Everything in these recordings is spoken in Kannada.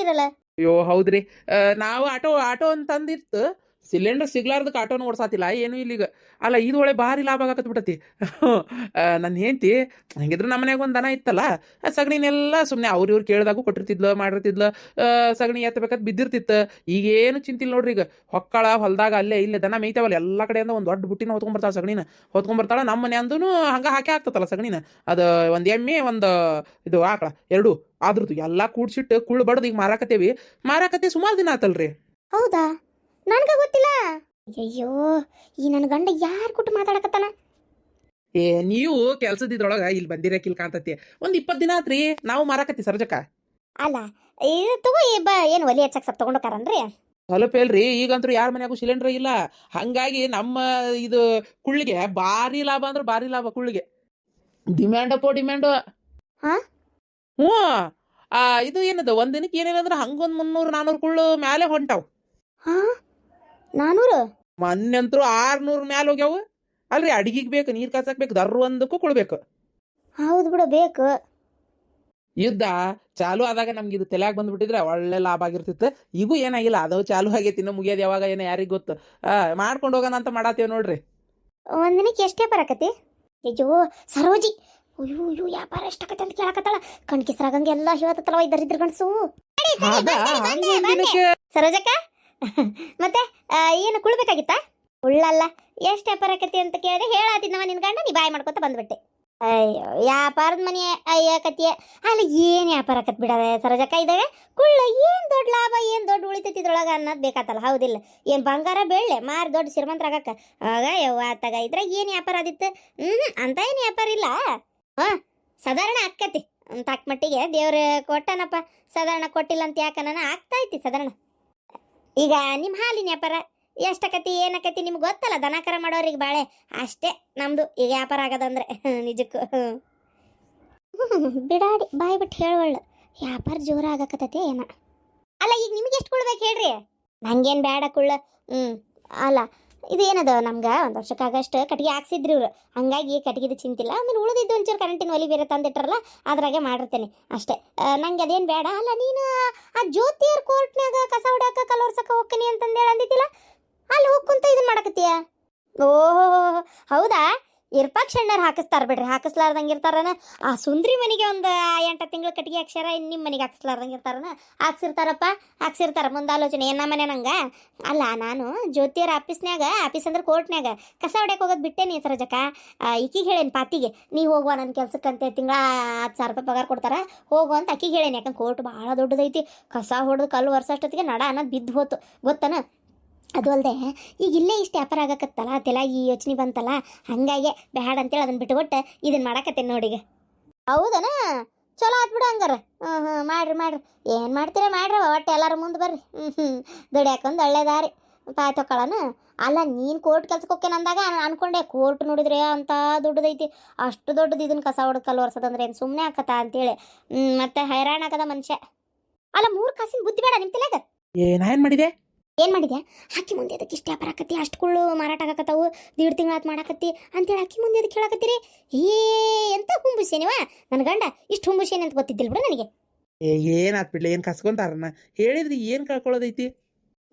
ಮಾಡಿರಲ್ಲ. ಅಯ್ಯೋ ಹೌದ್ರಿ. ನಾವು ಆಟೋ ಅಂತಂದಿತ್ತು, ಸಿಲಿಂಡರ್ ಸಿಗ್ಲಾರ್ದಕ್ಕೆ ಆಟೋನ ಓಡ್ಸಾತಿಲ್ಲ ಏನು ಇಲ್ಲಿಗ. ಅಲ್ಲ ಇದು ಒಳ್ಳೆ ಭಾರಿ ಲಾಭ ಆಗತ್ ಬಿಟ್ಟತಿ. ನನ್ನ ಹೆಂಡ್ತಿ ಹೆಂಗಿದ್ರು ನಮ್ಮ ಮನ್ಯಾಗ ಒಂದು ದನ ಇತ್ತಲ್ಲ, ಆ ಸಗಣಿನೆಲ್ಲ ಸುಮ್ಮನೆ ಇವ್ರು ಕೇಳಿದಾಗೂ ಕೊಟ್ಟಿರ್ತಿದ್ಲು, ಮಾಡಿರ್ತಿದ್ಲು. ಸಗಣಿ ಎತ್ತಬೇಕಂತ ಬಿದ್ದಿರ್ತಿತ್ತು. ಈಗೇನು ಚಿಂತಿಲ್ಲ ನೋಡ್ರಿ. ಈಗ ಹೊಕ್ಕಳ ಹೊಲದಾಗ ಅಲ್ಲೇ ಇಲ್ಲೇ ದನ ಮೇಯ್ತಾವಲ್ಲ, ಎಲ್ಲ ಕಡೆಯಿಂದ ಒಂದು ದೊಡ್ಡ ಬುಟ್ಟಿನ ಹೊತ್ಕೊಂಡ್ಬರ್ತಾಳ, ಸಗಣಿನ ಹೊತ್ಕೊಂಡ್ಬರ್ತಾಳ. ನಮ್ಮ ಮನೆ ಅಂದೂ ಹಂಗೆ ಹಾಕಿ ಆಗ್ತತಲ್ಲ ಸಗಣಿನ. ಅದು ಒಂದು ಎಮ್ಮೆ ಒಂದು ಇದು ಆಕಳ ಎರಡು ಆದ್ರದ್ದು ಎಲ್ಲ ಕೂಡ್ಸಿಟ್ಟು ಕುಳ್ಳು ಬಡ್ದು ಈಗ ಮಾರಾಕತ್ತೆ ಸುಮಾರು ದಿನ ಆತಲ್ರಿ. ಹೌದಾ, ನನ್ಗ ಗೊತ್ತಿಲ್ಲ. ಅಯ್ಯೋ, ಈ ನನ್ನ ಗಂಡ ಯಾರು ಕೊಟ್ಟು ಮಾತಾಡಕತ್ತಾನ? ನೀವು ಕೆಲ್ಸದಿದ್ರೊಳಗ ಇಲ್ಲಿ ಬಂದಿರಕಿಲ್ ಕಾಣ್ತತಿ. ಒಂದ್ 20 ದಿನ ಆತ್ರಿ ನಾವು ಮಾರಾಕತ್ತಿ ಸರ್ಜಕ್ಕ. ಅಲ್ಲ ಇದು ತಗೋ, ಏನು ಒಲಿ ಹಚ್ಚಕ್ ಸ್ವಲ್ಪ ತಗೊಂಡೋಕಾರನ್ರಿ? ಸ್ವಲ್ಪ ಇಲ್ರಿ, ಈಗಂತೂ ಯಾರ ಮನ್ಯಾಗೂ ಸಿಲಿಂಡರ್ ಇಲ್ಲ. ಹಂಗಾಗಿ ನಮ್ಮ ಇದು ಕುಳ್ಳಿಗೆ ಭಾರಿ ಲಾಭ ಅಂದ್ರೆ ಭಾರಿ ಲಾಭ. ಕುಳ್ಳಿಗೆ ಡಿಮ್ಯಾಂಡ್. ಹಾ, ಹ್ಞೂ. ಇದು ಏನದು ಒಂದ್ ದಿನಕ್ಕೆ ಏನೇನಂದ್ರೆ ಹಂಗೊಂದ್ 300-400 ಕುಳ್ಳು ಮ್ಯಾಲೆ ಹೊಂಟಾವ್. ಹಾ, 400? ಮೊನ್ನೆಂತ್ರು 600 ಮ್ಯಾಲ ಹೋಗ್ಯಾವ. ಅಲ್ರಿ ಅಡಿಗೆಗೆ ಬೇಕು, ನೀರ್ ಕಾಸಕ್ ಬೇಕು, ಒಂದಕ್ಕೂ ಕೊಡ್ಬೇಕು. ಹೌದು ಬಿಡು, ಬೇಕು. ಯುದ್ಧ ಚಾಲು ಆದಾಗ ನಮ್ಗೆ ಇದು ತಲೆಯಾಗ ಬಂದ್ಬಿಟ್ಟಿದ್ರೆ ಒಳ್ಳೆ ಲಾಭ ಆಗಿರ್ತಿತ್ತು. ಈಗೂ ಏನಾಗಿಲ್ಲ, ಅದು ಚಾಲು ಆಗೈತಿ, ಇನ್ನು ಮುಗಿಯೋದು ಯಾವಾಗ ಏನೋ ಯಾರಿಗ್ ಗೊತ್ತು. ಮಾಡ್ಕೊಂಡು ಹೋಗೋಣ ಅಂತ ಮಾಡಾತೇವ್ ನೋಡ್ರಿ. ಒಂದಿನಕ್ಕೆ ಎಷ್ಟೇ ಬರಕತಿ? ಅಯ್ಯೋ ಸರೋಜಿ, ಅಯ್ಯೋ ವ್ಯಾಪಾರ ಎಷ್ಟಾಕತ್ತೆ ಅಂತ ಕೇಳಕತ್ತಾಳ. ಕಣ್ಕಿಸ್ರಾಗಂಗೆ ಎಲ್ಲ ಹೇಳ್ತತ್ತಲ್ವ ಇದ್ದರಿದ್ರ ಗಂಡಸು. ಸರೋಜಕ್ಕ, ಮತ್ತೆ ಏನು ಕುಳ್ಬೇಕಾಗಿತ್ತಾ? ಉಳ್ಳಲ್ಲ, ಎಷ್ಟು ವ್ಯಾಪಾರ ಆಕತಿ ಅಂತ ಕೇಳಿದೆ. ಹೇಳಾತಿದ್ನವ ನಿನ್ ಗಂಡ, ನೀ ಬಾಯ್ ಮಾಡ್ಕೊತ ಬಂದ್ಬಿಟ್ಟೆ. ಅಯ್ಯೋ, ವ್ಯಾಪಾರದ ಮನೆ ಅಯ್ಯಕತಿಯ. ಅಲ್ಲ ಏನು ವ್ಯಾಪಾರ ಆಕತ್ ಬಿಡವೆ ಸರೋಜಕ್ಕ. ಇದಾವೆ ಕುಳ್ಳ, ಏನು ದೊಡ್ಡ ಲಾಭ, ಏನು ದೊಡ್ಡ ಉಳಿತೈತಿದ್ರೊಳಗ ಅನ್ನೋದು ಬೇಕಾತಲ್ಲ, ಹೌದಿಲ್ಲ? ಏನು ಬಂಗಾರ ಬೆಳ್ಳೆ ಮಾರಿ ದೊಡ್ಡ ಶ್ರೀಮಂತರಾಗಕ್ಕ ಆಗ ಯವ್ವ ಆತಾಗ ಇದ್ರಾಗ ಏನು ವ್ಯಾಪಾರ ಆದಿತ್ತು? ಅಂತ ಏನು ವ್ಯಾಪಾರ ಇಲ್ಲ. ಸಾಧಾರಣ ಆಕ್ಕತಿ ತಕ್ಕ ಮಟ್ಟಿಗೆ. ದೇವ್ರ ಕೊಟ್ಟನಪ್ಪ, ಸಾಧಾರಣ ಕೊಟ್ಟಿಲ್ಲ ಅಂತ ಯಾಕ ನಾನು ಆಗ್ತಾ ಐತಿ ಸಾಧಾರಣ. ಈಗ ನಿಮ್ಮ ಹಾಲಿನ ವ್ಯಾಪಾರ ಎಷ್ಟಾಕತಿ ಏನಕತಿ ನಿಮ್ಗೆ ಗೊತ್ತಲ್ಲ, ದನಕರ ಮಾಡೋರಿಗೆ ಬಾಳೆ ಅಷ್ಟೇ ನಮ್ದು ಈಗ ವ್ಯಾಪಾರ ಆಗದಂದ್ರೆ. ನಿಜಕ್ಕೂ ಬಿಡಾಡಿ ಬಾಯ್ ಬಿಟ್ಟು ಹೇಳವಳ್ಳು, ವ್ಯಾಪಾರ ಜೋರ ಆಗಕತ್ತತಿ ಏನ. ಅಲ್ಲ ಈಗ ನಿಮ್ಗೆ ಎಷ್ಟು ಕುಳ್ಬೇಕು ಹೇಳ್ರಿ? ನಂಗೇನು ಬೇಡ ಕುಳ್ಳ. ಅಲ್ಲ ಇದು ಏನದು, ನಮ್ಗೆ ಒಂದು ವರ್ಷಕ್ಕಾಗಷ್ಟು ಕಟ್ಟಿಗೆ ಹಾಕ್ಸಿದ್ರಿ ಇವ್ರು, ಹಂಗಾಗಿ ಕಟ್ಟಿಗೆದು ಚಿಂತಿಲ್ಲ. ಆಮೇಲೆ ಉಳಿದಿದ್ದು ಒಂಚೂರು ಕರೆಂಟಿನ ಒಲಿ ಬೇರೆ ತಂದಿಟ್ರಲ್ಲ, ಅದ್ರಾಗೆ ಮಾಡಿರ್ತೇನೆ ಅಷ್ಟೇ. ನಂಗೆ ಅದೇನು ಬೇಡ. ಅಲ್ಲ ನೀನು ಆ ಜ್ಯೋತಿಯರ್ ಕೋರ್ಟ್ನಾಗ ಕಸ ಹೊಡ್ಯಾಕ ಕಲೋರ್ಸಕ ಹೋಗ್ತೀನಿ ಅಂತಂದೇಳಿ ಅಂದಿದ್ದಿಲ್ಲ, ಅಲ್ಲಿ ಹೋಗ್ಕೊಂತ ಇದನ್ನ ಮಾಡಕತ್ತೀಯ? ಓಹೋ ಹೌದಾ, ಇರ್ಪಾಕ್ಷಣ್ಣರು ಹಾಕಿಸ್ತಾರ ಬಿಡ್ರಿ, ಹಾಕಿಸ್ಲಾರ್ದಂಗೆ ಇರ್ತಾರನ. ಆ ಸುಂದ್ರಿ ಮನೆಗೆ ಒಂದು 8 ತಿಂಗಳ ಕಟ್ಟಿಗೆ ಅಕ್ಷರ ನಿಮ್ಮ ಮನೆಗೆ ಹಾಕಿಸ್ಲಾರ್ದಂಗೆ ಇರ್ತಾರನ? ಹಾಕ್ಸಿರ್ತಾರಪ್ಪ, ಹಾಕ್ಸಿರ್ತಾರ. ಮುಂದಾಲೋಚನೆ ಏನು ನಮ್ಮನೆ ನಂಗೆ. ಅಲ್ಲ ನಾನು ಜ್ಯೋತಿಯರ ಆಫೀಸ್ ಅಂದ್ರೆ ಕೋರ್ಟ್ನಾಗ ಕಸ ಹೊಡ್ಯಕ್ಕೆ ಹೋಗೋದು ಬಿಟ್ಟೇನಿ ಸರೋಜಕ್ಕ. ಈಕಿಗೆ ಹೇಳೇನಿ ಪಾತಿಗೆ, ನೀ ಹೋಗುವ ನನ್ನ ಕೆಲ್ಸಕ್ಕಂತೆ ತಿಂಗಳ 10,000 ರೂಪಾಯಿ ಪಗಾರ ಕೊಡ್ತಾರ, ಹೋಗು ಅಂತ ಅಕ್ಕಿಗೆ ಹೇಳೇನಿ. ಯಾಕಂದ್ರೆ ಕೋರ್ಟ್ ಭಾಳ ದೊಡ್ಡದೈತಿ, ಕಸ ಹೊಡೆದು ಕಲ್ಲು ವರ್ಷಷ್ಟೊತ್ತಿಗೆ ನಡ ಅನ್ನೋದು ಬಿದ್ದು ಹೋತು ಗೊತ್ತನ. ಅದು ಅಲ್ಲದೆ ಈಗ ಇಲ್ಲೇ ಇಷ್ಟು ವ್ಯಾಪಾರ ಆಗಕತ್ತಲ್ಲ, ತೆಲಾಗಿ ಯೋಚನೆ ಬಂತಲ್ಲ, ಹಂಗಾಗಿ ಬ್ಯಾಡ ಅಂತೇಳಿ ಅದನ್ನ ಬಿಟ್ಟುಕೊಟ್ಟು ಇದನ್ನು ಮಾಡಕತ್ತೇನೆ ನೋಡಿಗ. ಹೌದನ? ಚಲೋ ಆತ್ಬಿಡು ಹಂಗಾರ. ಮಾಡ್ರಿ ಏನು ಮಾಡ್ತೀರ ಮಾಡ್ರಿ, ಒಟ್ಟು ಎಲ್ಲರೂ ಮುಂದೆ ಬರ್ರಿ. ದುಡಿಯಾಕೊಂದು ಒಳ್ಳೆ ದಾರಿ ಪಾಯ್ತೊಕ್ಕಳನ. ಅಲ್ಲ ನೀನು ಕೋರ್ಟ್ ಕೆಲ್ಸಕ್ಕೆ ಹೋಗ್ತೇನೆ ಅಂದಾಗ ಅನ್ಕೊಂಡೆ, ಕೋರ್ಟ್ ನೋಡಿದ್ರೆ ಅಂತ ದೊಡ್ಡದೈತಿ, ಅಷ್ಟು ದೊಡ್ಡದು ಇದನ್ನು ಕಸ ಹೊಡೆದು ಕಲ್ಲು ಒರ್ಸೋದಂದ್ರೆ ಏನು ಸುಮ್ಮನೆ ಆಕತ್ತ ಅಂತೇಳಿ ಮತ್ತೆ ಹೈರಾಣ ಆಗದ ಮನುಷ್ಯ. ಅಲ್ಲ 3 ಕಾಸಿನ ಬುದ್ಧಿ ಬೇಡ ನಿಮ್ಮ ತಲೆಗ? ಏನ್ ಮಾಡಿದೆ? ಏನು ಮಾಡಿದೆ? ಅಕ್ಕಿ ಮುಂದೆ ಅದಕ್ಕೆ ಇಷ್ಟು ವ್ಯಾಪಾರ ಆಕತಿ, ಅಷ್ಟು ಕುಳ್ಳು ಮಾರಾಟ ಆಗಕತ್ತಾವು, 1.5 ತಿಂಗಳು ಆತು ಮಾಡಾಕತ್ತಿ ಅಂತೇಳಿ ಅಕ್ಕಿ ಮುಂದೆ ಅದಕ್ಕೆ ಹೇಳಕತ್ತೀರಿ. ಎಂತ ಹುಂಬುಸೇನಿವ ನನ್ನ ಗಂಡ, ಇಷ್ಟು ಹುಂಬುಸೇನಿ ಅಂತ ಗೊತ್ತಿದ್ದಿಲ್ಲ ಬಿಡು ನನಗೆ. ಏನಾತ್ ಬಿಡ್ಲಿ, ಏನು ಕಸ್ಕೊಂತಾರನ್ನ ಹೇಳಿದ್ರಿ, ಏನು ಕಳ್ಕೊಳ್ಳೋದೈತಿ?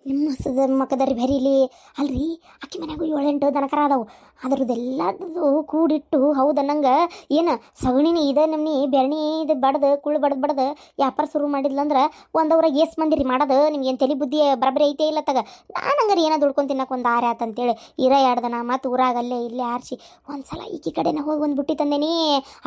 ನಿಮ್ಮ ಹಸದ ಮಕ್ಕದರಿ ಬರೀಲಿ ಅಲ್ರಿ. ಅಕ್ಕಿ ಮನ್ಯಾಗೂ 7-8 ದನಕರ ಅದಾವು, ಅದ್ರದ್ದೆಲ್ಲದು ಕೂಡಿಟ್ಟು ಹೌದನ್ನಂಗೆ ಏನು ಸಗಣಿನಿ ಇದೆ ನಮ್ನಿ ಬೆರಣಿ ಇದು ಬಡ್ದು ಕುಳ್ಳು ಬಡ್ದು ವ್ಯಾಪಾರ ಶುರು ಮಾಡಿದ್ಲಂದ್ರೆ ಒಂದವ್ರಾಗ ಏಸ್ ಮಂದಿರಿ ಮಾಡೋದು. ನಿಮ್ಗೇನು ತಲೆ ಬುದ್ಧಿ ಬರಬರಿ ಐತೆ ಇಲ್ಲ ತಗ. ನಾನು ಹಂಗಾರೆ ಏನೋ ದುಡ್ಕೊಂಡು ತಿನ್ನಕ್ಕೆ ಒಂದು 6 ಆತಂತೇಳಿ 2 ದನ ಮತ್ತು ಊರಾಗಲ್ಲೇ ಇಲ್ಲೇ ಆರಿಸಿ ಒಂದ್ಸಲ ಈಕಿ ಕಡೆನ ಹೋಗಿ ಒಂದು ಬುಟ್ಟಿ ತಂದೇನಿ.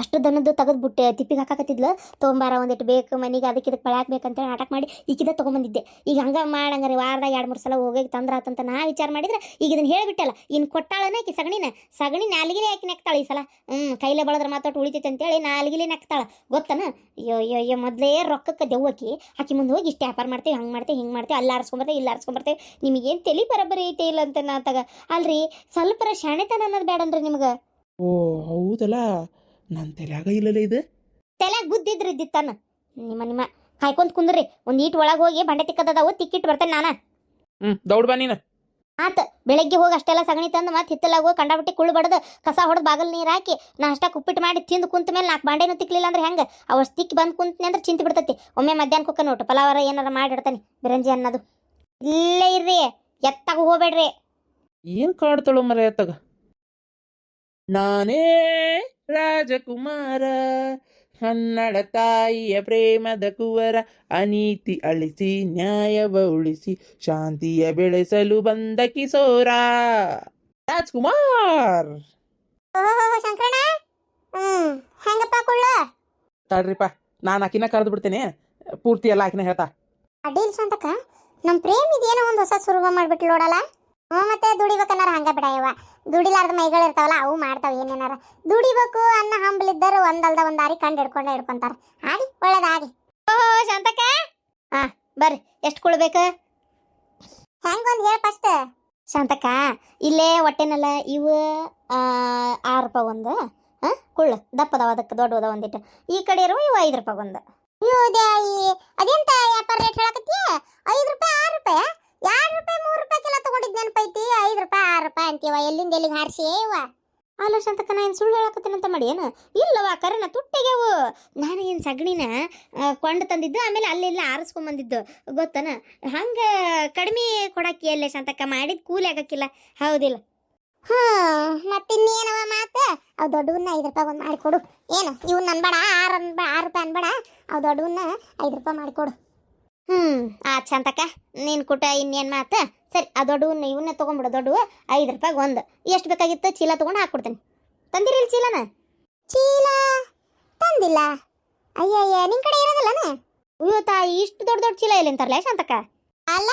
ಅಷ್ಟು ದನದ್ದು ತೆಗೆದು ಬುಟ್ಟಿ ತಿಪ್ಪಿಗೆ ಹಾಕಾಕತ್ತಿದ್ಲು. ತೊಗೊಂಬಾರ ಒಂದಿಟ್ಟು ಬೇಕು ಮನೆಗೆ, ಅದಕ್ಕೆ ಬೆಳಾಕ್ಬೇಕಂತೇಳಿ ನಾಟಕ ಮಾಡಿ ಈಕಿದ ತೊಗೊಂಬಂದಿದ್ದೆ. ಈಗ ಹಂಗೆ ಮಾಡಂಗಾರೆ ವಾರದಾಗ 2-3 ಸಲ ಹೋಗಿ ತಂದ್ರ ಆತಂತ ನಾ ವಿಚಾರ ಮಾಡಿದ್ರೆ ಈಗ ಇದನ್ನ ಹೇಳಿಬಿಟ್ಟಲ್ಲ. ಇನ್ನು ಕೊಟ್ಟಾಳನ ಆಕಿ ಸಗಣಿ ನಾಲ್ಗಿಲೆ ಹಾಕಿ ನೆಕ್ತಾಳೆ ಈ ಸಲ. ಕೈಲೇ ಬಳದ್ರೆ ಮಾತಾಟ್ಟು ಉಳಿತೈತೆ ಅಂತೇಳಿ ನಾಲ್ಗಿಲೆ ನೆಕ್ತಾಳ ಗೊತ್ತನ. ಅಯ್ಯೋ ಮೊದಲೇ ರೊಕ್ಕಕ್ಕೆ ದೆವ್ವಕಿ ಆಕಿ ಮುಂದೆ ಹೋಗಿ ಇಷ್ಟು ವ್ಯಾಪಾರ ಮಾಡ್ತೇವೆ, ಹಂಗೆ ಮಾಡ್ತೇವೆ, ಹಿಂಗೆ ಮಾಡ್ತೇವೆ, ಅಲ್ಲಿ ಆರಿಸ್ಕೊಂಬರ್ತೇವೆ, ಇಲ್ಲಿ ಆರಿಸ್ಕೊಂಬರ್ತೇವೆ. ನಿಮಗೇನು ತಲೆ ಬರಬರಿ ಐತೆ ಇಲ್ಲ ಅಂತ ನಾ ತಗ. ಅಲ್ರಿ ಸ್ವಲ್ಪರ ಶಾಣೆತನ ಅನ್ನೋದು ಬೇಡನ್ರಿ ನಿಮ್ಗೆ? ಓ ಹೌದಲ್ಲ, ನನ್ನ ತಲೆಯಾಗ ಇಲ್ಲಲೇ ಇದು. ತಲೆಯಾಗ ಬುದ್ಧಿದ್ರೆ ಇದ್ದಿತ್ತಾನ. ನಿಮ್ಮ ಕಾಯ್ಕೊಂತ ಕುಂದ್ರಿ, ಒಂದು ಈಟ್ ಒಳಗೆ ಹೋಗಿ ಬಂಡೆ ತಿಕ್ಕದವು ತಿಕ್ಕಿಟ್ಟು ಬರ್ತೇನೆ ನಾನು. ದೌಡ್ ಬಾ ನೀನು. ಆತ ಬೆಳಗ್ಗೆ ಹೋಗಿ ಅಷ್ಟೆಲ್ಲ ಸಗಣಿ ತಂದು ಮತ್ತೆ ಹಿತ್ತಲಾಗ ಹೋಗಿ ಕಂಡಾಬಿಟ್ಟು ಕುಳ್ಳು ಬಡ್ದು ಕಸ ಹೊಡೆದು ಬಾಗಲ್ ನೀರು ಹಾಕಿ ನಾ ಅಷ್ಟ ಉಪ್ಪಿಟ್ಟು ಮಾಡಿ ತಿಂದು ಕುಂತ ಮೇಲೆ 4 ಬಾಂಡೆನೂ ತಿಕ್ಲಿಲ್ಲ ಅಂದ್ರೆ ಹೆಂಗೆ ಅವಷ್ಟು ತಿಕ್ಕಿ ಬಂದು ಕುಂತನೆ ಅಂದ್ರೆ ಚಿಂತೆ ಬಿಡ್ತೈತಿ. ಒಮ್ಮೆ ಮಧ್ಯಾಹ್ನ ಕುಕ್ಕ ನೋಟು ಪಲಾವರ ಏನಾರ ಮಾಡಿಡ್ತಾನೆ ಬಿರಂಜಿ ಅನ್ನೋದು. ಇಲ್ಲೇ ಇರ್ರಿ, ಎತ್ತಾಗ ಹೋಗ್ಬೇಡ್ರಿ. ಏನ್ ಕಾಡ್ತಾಳು ಮರ ಎತ್ತಾಗ. ನಾನೇ ರಾಜಕುಮಾರ, ಕನ್ನಡ ತಾಯಿಯ ಪ್ರೇಮದ ಕುವರ, ಅನೀತಿ ಅಳಿಸಿ ನ್ಯಾಯವ ಉಳಿಸಿ ಶಾಂತಿಯ ಬೆಳೆಸಲು ಬಂದ ಕಿಶೋರ ರಾಜ್ಕುಮಾರ್. ಶಂಕರಣ್ಣ, ಹೆಂಗಪ್ಪ ಕುಳ್ಳ? ತಡ್ರಿಪ್ಪ, ನಾನು ಆಕಿನ ಕರೆದು ಬಿಡ್ತೇನೆ, ಪೂರ್ತಿ ಎಲ್ಲ ಆಕಿನ ಹೇಳ್ತಾ. ಅಡ್ಡಿಲ್ ಶಾಂತಕ್ಕ, ನಮ್ಮ ಪ್ರೇಮ್ ಇದೇನೋ ಒಂದು ಹೊಸ ಸುರುವ ಮಾಡ್ಬಿಟ್ಟು ನೋಡಲ್ಲ. ಮತ್ತೆ ದುಡಿಬೇಕನ್ನಾರ ಹಂಗ ಬಿಡಯವ, ದುಡಿಲಾರ್ದ ಮೈಗಳು ಇರ್ತಾವಲ್ಲ ಅವು ಮಾಡ್ತಾವ ಏನೇನಾರ. ದುಡಿಬೇಕು ಅನ್ನ ಹಂಬಲಿದ್ದರು ಒಂದಲ್ದ ಒಂದ್ ದಾರಿ ಕಂಡು ಹಿಡ್ಕೊಂತಾರ. ಆಗಿ ಒಳ್ಳೇದಾಗಿ. ಓಹೋ ಶಾಂತಕ್ಕ, ಬರ್ರಿ, ಎಷ್ಟು ಕೊಡ್ಬೇಕು? ಹೆಂಗೊಂದು ಹೇಳ ಫಸ್ಟ್. ಶಾಂತಕ್ಕ, ಇಲ್ಲೇ ಹೊಟ್ಟೆನಲ್ಲ ಇವು 6 ರೂಪಾಯಿ ಒಂದು ಕುಳ್ಳು ದಪ್ಪದವ, ಅದಕ್ಕೆ ದೊಡ್ಡದ ಒಂದಿಟ್ಟು. ಈ ಕಡೆ ಇರುವ ಇವು 5 ರೂಪಾಯಿ ಒಂದು. ಅದೆಂತ ವ್ಯಾಪಾರ ರೇಟ್ ಹೇಳಕತ್ತೀಯ? 5 ರೂಪಾಯಿ 6 ರೂಪಾಯಿ 2 ರೂಪಾಯಿ 3 ರೂಪಾಯಿಗೆಲ್ಲ ತಗೊಂಡಿದ್ ನೆನಪೈತಿ. 5 ರೂಪಾಯಿ 6 ರೂಪಾಯಿ ಅಂತೀವ, ಎಲ್ಲಿಂದ ಎಲ್ಲಿಗೆ ಹಾರಿಸಿ ಇವ? ಅಲ್ಲ ಶಾಂತಕ್ಕ, ನಾ ಏನು ಸುಳ್ಳು ಹೇಳಕತ್ತೇನಂತ ಮಾಡಿ ಏನು? ಇಲ್ಲವ, ಕರೆನ ತುಟ್ಟಿಗೆವು. ನಾನು ಏನು ಸಗಣಿನ ಕೊಂಡು ತಂದಿದ್ದು, ಆಮೇಲೆ ಅಲ್ಲೆಲ್ಲ ಆರಿಸ್ಕೊಂಬಂದಿದ್ದು ಗೊತ್ತನ. ಹಂಗೆ ಕಡಿಮೆ ಕೊಡಾಕಿ ಅಲ್ಲೇ ಶಾಂತಕ್ಕ, ಮಾಡಿದ ಕೂಲಿ ಆಗಕ್ಕಿಲ್ಲ, ಹೌದಿಲ್ಲ? ಮತ್ತಿನ್ನೇನವ ಮಾತು? ಅವು ದೊಡ್ಡವನ್ನ 5 ರೂಪಾಯಿ ಒಂದು ಮಾಡಿಕೊಡು. ಏನು ಇವ್ನ ಅನ್ಬೇಡ, 6 ರೂಪಾಯಿ ಅನ್ಬೇಡ, ಅವು ದೊಡ್ಡವನ್ನ 5 ರೂಪಾಯಿ ಮಾಡಿಕೊಡು. ಶಾಂತಕ್ಕ, ನೀನು ಕುಟ ಇನ್ನೇನು ಮಾತು? ಸರಿ, ಆ ದೊಡ್ಡವನ್ನ ಇವನ್ನೇ ತೊಗೊಂಡ್ಬಿಡು. ದೊಡ್ಡವು 5 ರೂಪಾಯಿಗೆ ಒಂದು. ಎಷ್ಟು ಬೇಕಾಗಿತ್ತು ಚೀಲ ತೊಗೊಂಡು ಹಾಕ್ಕೊಡ್ತೇನೆ. ತಂದಿರಿಲ್ಲ ಚೀಲನ? ಚೀಲ ತಂದಿಲ್ಲ. ಅಯ್ಯಯ್ಯ, ನಿನ್ ಕಡೆ ಇರೋದಿಲ್ಲನ? ಅಯ್ಯೋ ತಾಯಿ, ಇಷ್ಟು ದೊಡ್ಡ ದೊಡ್ಡ ಚೀಲ ಎಲ್ಲಿ ಅಂತಾರಲ್ಲ ಶಾಂತಕ್ಕ? ಅಲ್ಲ,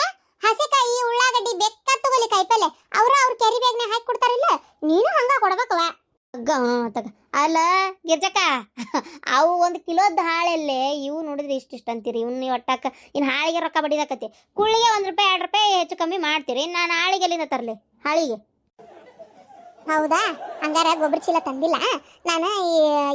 ಹಸಿಕಾಯಿ ಉಳ್ಳಾಗಡ್ಡಿ ಬೆಕ್ಕ ತಗೊಲಿ, ಕಾಯಿಪಲ್ಲೆ ಅವ್ರ ಕ್ಯಾರಿ ಬ್ಯಾಗ್ನ ಹಾಕಿ ಕೊಡ್ತಾರಿಲ್ಲ, ನೀನು ಹಂಗ ಕೊಡ್ಬೇಕವ. ಅಲ್ಲ ಗಿರ್ಜಕ್ಕ, ಅವು 1 ಕಿಲೋದ ಹಾಳೆಲ್ಲೇ ಇವು ನೋಡಿದ್ರೆ ಇಷ್ಟಿಷ್ಟು ಅಂತೀರಿ. ಇವ್ನ ಒಟ್ಟಕ್ಕ ಇನ್ನು ಹಾಳಿಗೆ ರೊಕ್ಕ ಬಡಿದಾಕತಿ. ಕುಳ್ಳಿಗೆ 1 ರೂಪಾಯಿ 2 ರೂಪಾಯಿ ಹೆಚ್ಚು ಕಮ್ಮಿ ಮಾಡ್ತೀರಿ. ನಾನು ಹಾಳಿಗೆ ಎಲ್ಲಿಂದ ತರಲಿ? ಹಾಳಿಗೆ ಹೌದಾ? ಹಂಗಾರ ಗೊಬ್ಬರ ಚೀಲ ತಂದಿಲ್ಲ. ನಾನು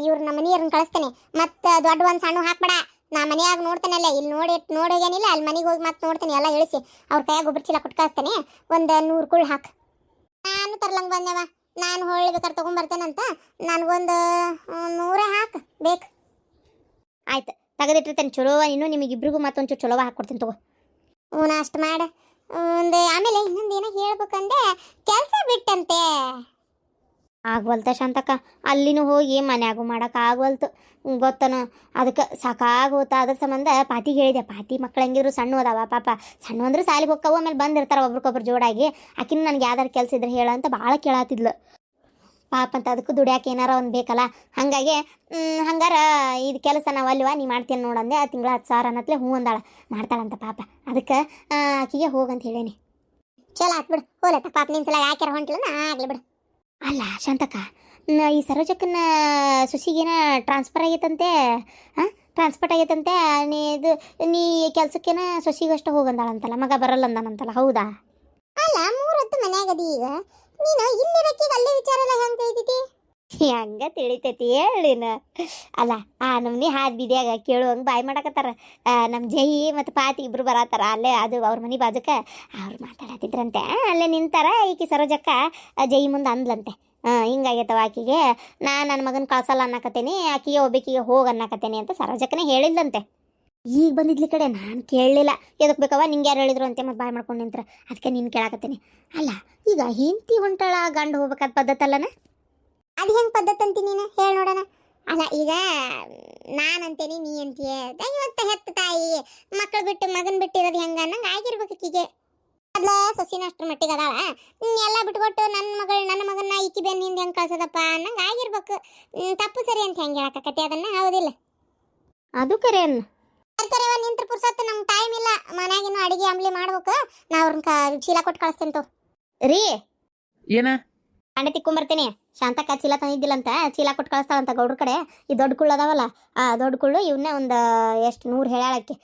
ಇವ್ರ ನಮ್ಮ ಮನೆಯವ್ರನ್ನ ಕಳಿಸ್ತೇನೆ. ಮತ್ತು ದೊಡ್ಡ ಒಂದು ಸಣ್ಣ ಹಾಕ್ಬೇಡ. ನಾ ಮನೆಯಾಗ ನೋಡ್ತೇನಲ್ಲ, ಇಲ್ಲಿ ನೋಡೋಗೇನಿಲ್ಲ, ಅಲ್ಲಿ ಮನೆಗೆ ಹೋಗಿ ಮತ್ತೆ ನೋಡ್ತೇನೆ, ಎಲ್ಲ ಇಳಿಸಿ ಅವ್ರ ಕೈಯಾಗ ಗೊಬ್ಬರ ಚೀಲ ಕೊಟ್ಟು ಕಳಿಸ್ತೇನೆ. ಒಂದು 100 ಕುಳ್ಳು ಹಾಕು. ನಾನು ತರ್ಲಂಗೆ ಬಂದೆವ, ನಾನು ಹೊಳ್ಳಿ ಬೇಕಾದ್ರೆ ತೊಗೊಂಬರ್ತೇನಂತ. ನನಗೊಂದು 100 ಹಾಕು ಬೇಕು. ಆಯ್ತು, ತೆಗೆದಿಟ್ಟಿರ್ತೇನೆ. ಚಲೋವ, ಇನ್ನೂ ನಿಮಗಿಬ್ರಿಗೂ ಮತ್ತೊಂಚೂರು ಚಲೋವ ಹಾಕ್ಕೊಡ್ತೀನಿ ತಗೋ. ನಾ ಅಷ್ಟು ಮಾಡು. ಆಮೇಲೆ ಇನ್ನೊಂದು ಏನೋ ಹೇಳ್ಬೇಕಂದೆ, ಕೆಲಸ ಬಿಟ್ಟಂತೆ. ಆಗ್ವಲ್ತ ಶಾಂತಕ್ಕ, ಅಲ್ಲಿನೂ ಹೋಗಿ ಮನ್ಯಾಗೂ ಮಾಡಕ್ಕೆ ಆಗ್ವಲ್ತು ಗೊತ್ತನ. ಅದಕ್ಕೆ ಸಾಕಾಗೋತ. ಅದ್ರ ಸಂಬಂಧ ಪಾತಿಗೆ ಹೇಳಿದೆ. ಪಾತಿ ಮಕ್ಳು ಹೆಂಗಿದ್ರು ಸಣ್ಣ ಅದಾವ ಪಾಪ. ಸಣ್ಣ ಅಂದ್ರೆ ಸಾಲಿಗೆ ಹೋಗ್ತಾವ, ಆಮೇಲೆ ಬಂದಿರ್ತಾರೆ ಒಬ್ರಿಗೊಬ್ರು ಜೋಡಾಗಿ. ಆಕಿನ ನನಗೆ ಯಾವ್ದಾರು ಕೆಲಸ ಇದ್ರೆ ಹೇಳ ಅಂತ ಭಾಳ ಕೇಳತ್ತಿದ್ಲು ಪಾಪ. ಅಂತ ಅದಕ್ಕೂ ದುಡಿಯಾಕೆ ಏನಾರ ಒಂದು ಬೇಕಲ್ಲ. ಹಾಗಾಗಿ ಹಂಗಾರ ಇದು ಕೆಲಸ ನಾವು ಅಲ್ವಾ ನೀ ಮಾಡ್ತೀನಿ ನೋಡಂದೆ. ಆ ತಿಂಗಳ 10,000 ಅನ್ನತ್ಲೆ ಹ್ಞೂ ಅಂದಾಳ, ಮಾಡ್ತಾಳಂತ ಪಾಪ. ಅದಕ್ಕೆ ಆಕಿಗೆ ಹೋಗಂತ ಹೇಳೇನಿ. ಚಲೋ ಆತ್ ಬಿಡು, ಹೋಲತ್ತ ಪಾಪ. ನಿನ್ನ ಸಲ ಯಾಕ್ಯಾರ ಹೊಂಟಿಲ್ಲ, ನಾ ಆಗಲಿ ಬಿಡು. ಅಲ್ಲ ಶಾಂತಕ್ಕ, ಈ ಸರೋಜಕ್ಕನ ಸುಸಿಗೇನ ಟ್ರಾನ್ಸ್ಫರ್ ಆಗೈತಂತೆ. ಟ್ರಾನ್ಸ್ಫರ್ ಆಗೈತಂತೆ. ನೀ ಕೆಲಸಕ್ಕೇನ ಸೊಸಿಗಷ್ಟು ಹೋಗಂದಾಳಂತಲ್ಲ, ಮಗ ಬರಲ್ಲ ಅಂದಾನಂತಲ್ಲ, ಹೌದಾ? ಅಲ್ಲ, 3 ಹೊತ್ತು ಮನ್ಯಾಗದಿ. ಈಗ ನೀನು ಇಲ್ಲಿರಕ್ಕೀಗ ಅಲ್ಲೇ ವಿಚಾರ ಎಲ್ಲ ಹೆಂಗೆ ತಿಳಿತೈತಿ? ಹೆಂಗ ತಿಳಿತೈತಿ ಹೇಳಿನ? ಅಲ್ಲ, ನಮ್ನಿ ಹಾದ್ ಬಿದ್ಯಾಗ ಕೇಳುವಂಗೆ ಬಾಯಿ ಮಾಡಕತ್ತಾರ. ನಮ್ಮ ಜೈ ಮತ್ತು ಪಾತಿ ಇಬ್ರು ಬರತ್ತಾರ. ಅಲ್ಲೇ ಅದು ಅವ್ರ ಮನೆ ಬಾಜುಕ ಅವ್ರು ಮಾತಾಡತ್ತಿದ್ರಂತೆ. ಅಲ್ಲೇ ನಿಂತಾರ. ಈಕಿ ಸರೋಜಕ್ಕ ಜೈ ಮುಂದೆ ಅಂದ್ಲಂತೆ, ಹಿಂಗಾಗೈತವ ಆಕಿಗೆ, ನನ್ನ ಮಗನ ಕಳ್ಸಲ್ಲ ಅನ್ನಕತ್ತೇನಿ, ಆಕಿಗೆ ಒಬ್ಬಾಕಿಗೆ ಹೋಗಿ ಅನ್ನಕತ್ತೇನಿ ಅಂತ ಸರೋಜಕ್ಕನೇ ಹೇಳಿದ್ಲಂತೆ. ಈಗ ಬಂದಿದ್ಲಿ ಕಡೆ ನಾನು ಕೇಳಲಿಲ್ಲ. ಎದಕ್ಕೆ ಬೇಕವ, ನಿಂಗೆ ಯಾರು ಹೇಳಿದ್ರು ಅಂತ ಮತ್ತೆ ಬಾಯ್ ಮಾಡ್ಕೊಂಡು ನಿಂತ್ರ. ಅದಕ್ಕೆ ನೀನು ಕೇಳಾಕತ್ತೇನೆ. ಅಲ್ಲ, ಈಗ ಹೆಂಡತಿ ಹೊಂಟಾಳ, ಗಂಡು ಹೋಗ್ಬೇಕಾದ ಪದ್ಧತಿ ಅಲ್ಲನ? ಅದು ಹೆಂಗೆ ಪದ್ಧತಿ ಅಂತೀನಿ ನೀನು ಹೇಳಿ ನೋಡೋಣ. ಅಲ್ಲ, ಈಗ ನಾನಂತೇನಿ, ನೀ ಅಂತೀಯ. ಇವತ್ತು ಹೆತ್ತ ತಾಯಿ ಮಕ್ಕಳು ಬಿಟ್ಟು ಮಗನ ಬಿಟ್ಟಿರೋದು ಹೆಂಗ ಅನ್ನಂಗೆ ಆಗಿರ್ಬೇಕು ಆಕಿಗೆ. ಅದ್ಲ ಸೊಸಿನ ಅಷ್ಟ್ರ ಮಟ್ಟಿಗೆ ಅದಾಳ. ಎಲ್ಲ ಬಿಟ್ಕೊಟ್ಟು ನನ್ನ ಮಗನ್ನ ಈಕಿ ಬೆನ್ನಿಂದ ಹೆಂಗೆ ಕಳ್ಸೋದಪ್ಪ ಅನ್ನಂಗೆ ಆಗಿರ್ಬೇಕು. ತಪ್ಪು ಸರಿ ಅಂತ ಹೆಂಗೆ ಹೇಳಕತ್ತಿ ಅದನ್ನ, ಹೌದಿಲ್ಲ? ಅದು ಕರೆ ಅನ್ನ ಕರೆವ. ನಿಂತ್ರ ಪುರ್ಸತ್ತು ನಮ್ಗೆ ಟೈಮ್ ಇಲ್ಲ, ಮನ್ಯಾಗಿನ ಅಡಿಗೆ ಅಂಬ್ಲಿ ಮಾಡ್ಬೇಕು. ನಾ ಅವ್ರನ್ನ ಚೀಲ ಕೊಟ್ಟು ಕಳಿಸ್ತೇನೆ ರೀ. ಏನ ಅಂಡೆ ತಿಕ್ಕೊಂಬರ್ತೇನೆ. ಶಾಂತಕ್ಕ ಚೀಲ ತಂದಿದ್ದಿಲ್ಲಂತ, ಚೀಲ ಕೊಟ್ಟು ಕಳಿಸ್ತಾಳಂತ ಗೌಡ್ರ ಕಡೆ. ಈ ದೊಡ್ಡ ಕುಳ್ಳು ಅದಾವಲ್ಲ, ದೊಡ್ಡ ಕುಳ್ಳು ಇವನ್ನೇ ಒಂದು ಎಷ್ಟು 100 ಹೇಳಾಳಕ್ಕೆ.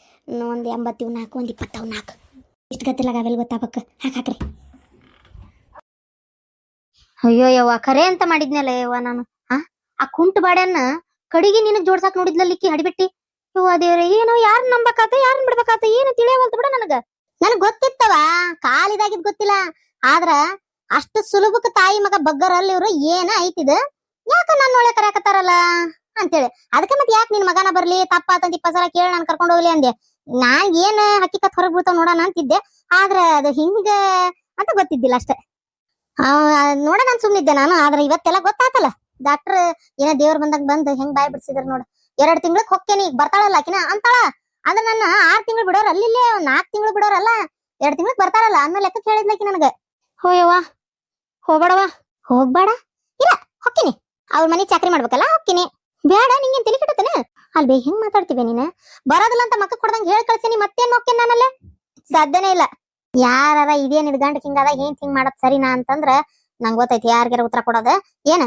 ಒಂದು 80 ಇವ್ನ ಹಾಕು, ಒಂದು 20 ಅವ್ನ ಹಾಕು. ಇಷ್ಟು ಗತ್ತಿಲ್ಲ ಅವೆಲ್ಲ ಗೊತ್ತಾಗಬೇಕು. ಹಾಕ್ರಿ. ಅಯ್ಯೋ ಯವ್ವ, ಕರೆ ಅಂತ ಮಾಡಿದ್ನಲ್ಲ ಯವ್ವ ನಾನು. ಆ ಕುಂಟು ಬಾಡ್ಯನ್ನ ಕಡಿಗೆ ನಿನಗೆ ಜೋಡ್ಸಾಕ್ ನೋಡಿದ್ಲಲ್ಲಿಕ್ಕಿ ಹಡಿಬಿಟ್ಟಿ. ಯವ್ವ ದೇವ್ರೆ, ಏನೋ ಯಾರು ನಂಬಕಾತ ಯಾರನ್ನ ಬಿಡ್ಬೇಕಾತ ಏನು ತಿಳಿಯವಲ್ತು ಬಿಡ. ನನಗೆ ಗೊತ್ತಿತ್ತವ, ಕಾಲಿದಾಗಿದ್ ಗೊತ್ತಿಲ್ಲ. ಆದ್ರ ಅಷ್ಟು ಸುಲಭಕ್ಕೆ ತಾಯಿ ಮಗ ಬಗ್ಗರಲ್ಲಿ ಇವ್ರು ಏನ ಐತಿದ ಯಾಕ ನನ್ನ ಒಳ್ಳೆ ಕರೆಯಕತ್ತಾರಲ್ಲ ಅಂತೇಳಿ ಅದಕ್ಕೆ ಮತ್ತೆ ಯಾಕೆ ನಿನ್ ಮಗನ ಬರ್ಲಿ ತಪ್ಪಾತಂತ 20 ಸಲ ಕೇಳಿ ನಾನು ಕರ್ಕೊಂಡು ಹೋಗ್ಲಿ ಅಂದೆ. ನಾನ್ ಏನ್ ಹಕ್ಕಿಕತ್ ಹೊರಗ್ ಬಿಡ್ತಾವ ನೋಡೋಣ ಅಂತಿದ್ದೆ, ಆದ್ರ ಅದು ಹಿಂಗ ಅಂತ ಗೊತ್ತಿದ್ದಿಲ್ಲ ಅಷ್ಟೇ. ನೋಡ ನಾನ್ ಸುಮ್ನಿದ್ದೆ ನಾನು. ಆದ್ರೆ ಇವತ್ತೆಲ್ಲ ಗೊತ್ತಾತಲ್ಲ, ಡಾಕ್ಟರ್ ಏನೋ ದೇವ್ರ ಬಂದಾಗ ಬಂದ್ ಹೆಂಗ್ ಬಾಯ್ ಬಿಡ್ಸಿದ್ರ ನೋಡ. 2 ತಿಂಗ್ಳಕ್ ಹೊಕ್ಕೇನಿ, ಈಗ ಬರ್ತಾಳಲ್ಲ ಆಕಿನ ಅಂತಾಳ. ಅಂದ್ರೆ ನನ್ನ 6 ತಿಂಗಳು ಬಿಡೋರ್ ಅಲ್ಲಿಲ್ಲೇ 4 ತಿಂಗಳು ಬಿಡೋರಲ್ಲ, 2 ತಿಂಗ್ಳಕ್ ಬರ್ತಾಳಲ್ಲ ಅನ್ನೋ ಲೆಕ್ಕ ಕೇಳಿದ್ಲಕಿ ನನಗ. ಹೋಯವ್ವ ಹೋಗ್ಬೇಡವಾ, ಹೋಗ್ಬೇಡ ಇಲ್ಲ ಹೊಕ್ಕಿನಿ, ಅವ್ರ ಮನೆ ಚಾಕ್ರಿ ಮಾಡ್ಬೇಕಲ್ಲ ಹೊಕ್ಕಿನಿ. ಬೇಡ ನಿಂಗೇನ್ ತಲೆ ಕೆಟ್ಟತನ ಅಲ್ಬೇ, ಹೆಂಗ್ ಮಾತಾಡ್ತೀವಿ ನೀನು? ಬರೋದಿಲ್ಲ ಅಂತ ಮಕ್ಕ ಕೊಡ್ದಂಗ ಹೇಳಿ ಕಳ್ಸೀನಿ, ಮತ್ತೇನ್ ಹೋಗ್ತೇನೆ ನಾನಲ್ಲೇ? ಸಾಧ್ಯನೇ ಇಲ್ಲ. ಯಾರ ಇದೇನ್ ಇದ್ ಗಂಡ ಹಿಂಗದ ಏನ್ ಹಿಂಗ್ ಮಾಡತ್ ಸರಿನಾ ಅಂತಂದ್ರ ನಂಗ್ ಗೊತ್ತೈತಿ ಯಾರಿಗಾರ ಉತ್ತರ ಕೊಡೋದ. ಏನ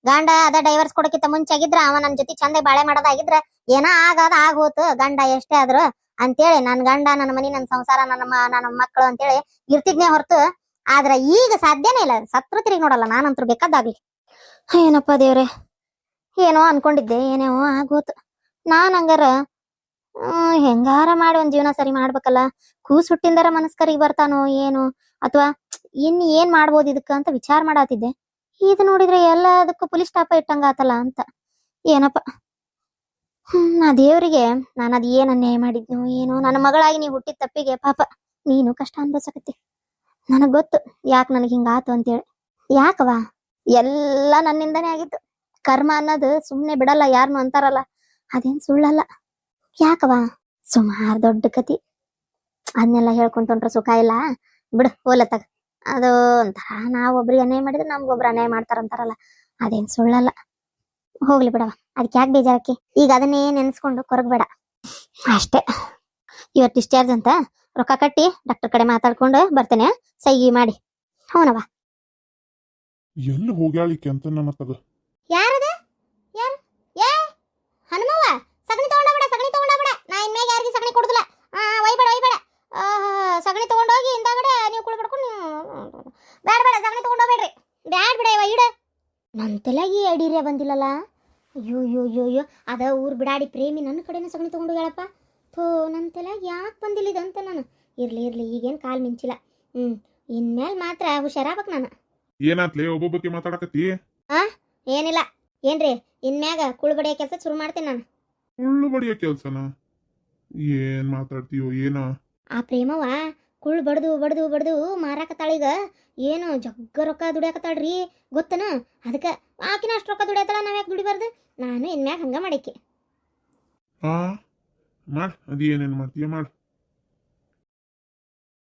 ಗಂಡ ಅದ ಡೈವರ್ಸ್ ಕೊಡಕ್ಕಿಂತ ಮುಂಚಾಗಿದ್ರ ಅವ ನನ್ ಜೊತೆ ಚಂದ ಬಾಳೆ ಮಾಡೋದಾಗಿದ್ರ ಏನ ಆಗದ ಆಗೋತು, ಗಂಡ ಎಷ್ಟೇ ಆದ್ರು ಅಂತೇಳಿ ನನ್ ಗಂಡ ನನ್ನ ಮನಿ ನನ್ನ ಸಂಸಾರ ನನ್ನ ಮಕ್ಕಳು ಅಂತೇಳಿ ಇರ್ತಿದ್ನೇ ಹೊರತು. ಆದ್ರ ಈಗ ಸಾಧ್ಯನೇ ಇಲ್ಲ. ಸತ್ರ ತಿರುಗಿ ನೋಡಲ್ಲ ನಾನಂತೂ ಬೇಕಾದಾಗ್ಲಿ. ಏನಪ್ಪ ದೇವ್ರೆ, ಏನೋ ಅನ್ಕೊಂಡಿದ್ದೆ, ಏನೇವೋ ಆಗೋತು. ನಾನ್ ಹಂಗಾರ ಹೆಂಗಾರ ಮಾಡಿ ಒಂದ್ ಜೀವನ ಸರಿ ಮಾಡ್ಬೇಕಲ್ಲ. ಕೂಸ್ ಹುಟ್ಟಿಂದರ ಮನಸ್ಕರಿಗೆ ಬರ್ತಾನೋ ಏನು, ಅಥವಾ ಏನ್ ಮಾಡ್ಬೋದು ಇದಕ್ಕ ಅಂತ ವಿಚಾರ ಮಾಡಾತಿದ್ದೆ. ಇದು ನೋಡಿದ್ರೆ ಎಲ್ಲದಕ್ಕೂ ಪೊಲೀಸ್ ಸ್ಟಾಪ ಇಟ್ಟಂಗ ಆತಲ್ಲ ಅಂತ. ಏನಪ್ಪ, ನಾ ದೇವ್ರಿಗೆ ನಾನು ಅದ್ ಏನ್ ಅನ್ಯಾಯ ಮಾಡಿದ್ನು ಏನೋ. ನನ್ನ ಮಗಳಾಗಿ ನೀವು ಹುಟ್ಟಿದ ತಪ್ಪಿಗೆ ಪಾಪ ನೀನು ಕಷ್ಟ ಅನ್ಭವಿಸಕತ್ತಿ. ನನಗ್ ಗೊತ್ತು ಯಾಕೆ ನನಗ್ ಹಿಂಗ ಆತು ಅಂತೇಳಿ. ಯಾಕವಾ ಎಲ್ಲ ನನ್ನಿಂದನೇ ಆಗಿತ್ತು. ಕರ್ಮ ಅನ್ನೋದು ಸುಮ್ನೆ ಬಿಡಲ್ಲ ಯಾರನ್ನು ಅಂತಾರಲ್ಲ, ಅದೇನ್ ಸುಳ್ಳಲ್ಲ. ಯಾಕವಾ ಸುಮಾರು ದೊಡ್ಡ ಕತಿ, ಅದನ್ನೆಲ್ಲ ಹೇಳ್ಕೊಂತೊಂಡ್ರೆ ಸುಖ ಇಲ್ಲ ಬಿಡು. ಹೋಲತ್ತಾಗ ಅದು ಒಂಥರ ನಾವೊಬ್ರಿಗೆ ಅನ್ಯಾಯ ಮಾಡಿದ್ರೆ ನಮ್ಗೊಬ್ರು ಅನ್ಯಾಯ ಮಾಡ್ತಾರಂತಾರಲ್ಲ, ಅದೇನ್ ಸುಳ್ಳಲ್ಲ. ಹೋಗ್ಲಿ ಬಿಡವ, ಅದಕ್ಕೆ ಯಾಕೆ ಬೇಜಾರಕ್ಕೆ. ಈಗ ಅದನ್ನೇ ನೆನ್ಸ್ಕೊಂಡು ಕೊರಗಬೇಡ ಅಷ್ಟೇ. ಇವತ್ತು ಡಿಸ್ಚಾರ್ಜ್ ಅಂತ ರೊಕ್ಕ ಕಟ್ಟಿ ಡಾಕ್ಟರ್ ಕಡೆ ಮಾತಾಡ್ಕೊಂಡು ಬರ್ತೇನೆ, ಸೈಗಿ ಮಾಡಿ. ಹೌನವ. ಎಲ್ಲಿ ಹೋಗ್ಯಾಳಿಕೆ ಅಂತ ನನಗದ. ಯಾರದ ಯಾರು? ಏ ಹನುಮವ್ವ, ಸಗಣಿ ತಗೊಂಡೋಗ್ಬೇಡ, ಸಗಣಿ ತಗೊಂಡೋಗ್ಬೇಡ. ನಾ ಇನ್ಮ್ಯಾಗ ಯಾರಿಗೆ ಸಗಣಿ ಕೊಡುದಿಲ್ಲ. ಒಯ್ಬೇಡ ಒಯ್ಬೇಡ. ಸಗಣಿ ತಗೊಂಡೋಗಿ ಹಿಂದಾಗಡೆ ನೀವು ಕುಳ್ಬಿಡ್ಕೊಂಡು ಬೇಡ ಬೇಡ, ಸಗಣಿ ತಗೊಂಡೋಗ್ಬೇಡ್ರಿ. ಬ್ಯಾಡ್ ಬಿಡ ಇವ ಇಡ. ನನ್ನ ತಲೆಗೆ ಐಡಿರಿಯ ಬಂದಿಲ್ಲಲ್ಲ. ಅಯ್ಯೋ ಅಯ್ಯೋ ಅಯ್ಯೋ ಅಯ್ಯೋ, ಅದ ಊರ್ ಬಿಡಾಡಿ ಪ್ರೇಮಿ ನನ್ನ ಕಡೆನೇ ಸಗಣಿ ತಗೊಂಡೋಗ್ಯಾಳಪ್ಪ. ಥೋ, ನನ್ನ ತಲೆಗೆ ಯಾಕೆ ಬಂದಿಲ್ಲ ಇದಂತ ನಾನು. ಇರ್ಲಿ ಈಗೇನು ಕಾಲ್ ಮಿಂಚಿಲ್ಲ. ಇನ್ಮೇಲೆ ಮಾತ್ರ ಹುಷಾರಾಗ್ಬೇಕು ನಾನು. ಏನಾತ್ಲೇ ಒಬ್ಬೊಬ್ಬಕ್ಕೆ ಮಾತಾಡಕತ್ತಿ? ಏನಿಲ್ಲ. ಏನ್ರಿ ಇನ್ಮ್ಯಾಗ ಕುಳು ಬಡಿಯೋ ಕೆಲಸ ಶುರು ಮಾಡ್ತೇನೆ ನಾನು. ಕುಳ್ಳು ಬಡಿಯೋ ಕೆಲ್ಸನ? ಏನ್ ಮಾತಾಡ್ತೀಯೋ ಏನೋ. ಆ ಪ್ರೇಮವ ಕುಳ್ಳು ಬಡ್ದು ಬಡ್ದು ಬಡ್ದು ಮಾರಾಕತ್ತಾಳೀಗ. ಏನು ಜಗ್ಗ ರೊಕ್ಕ ದುಡಿಯಾಕತ್ತಾಳ್ರಿ ಗೊತ್ತನ. ಅದಕ್ಕೆ ಆಕಿನ ಅಷ್ಟು ರೊಕ್ಕ ದುಡಿಯತ್ತಾಳ, ನಾವ್ಯಾಕೆ ದುಡಿಬಾರ್ದು? ನಾನು ಇನ್ಮ್ಯಾಗ ಹಂಗ ಮಾಡಕ್ಕೆ. ಮಾಡ್ ಅದೇನೇನ್ ಮಾಡ್ತೀಯ ಮಾಡ್.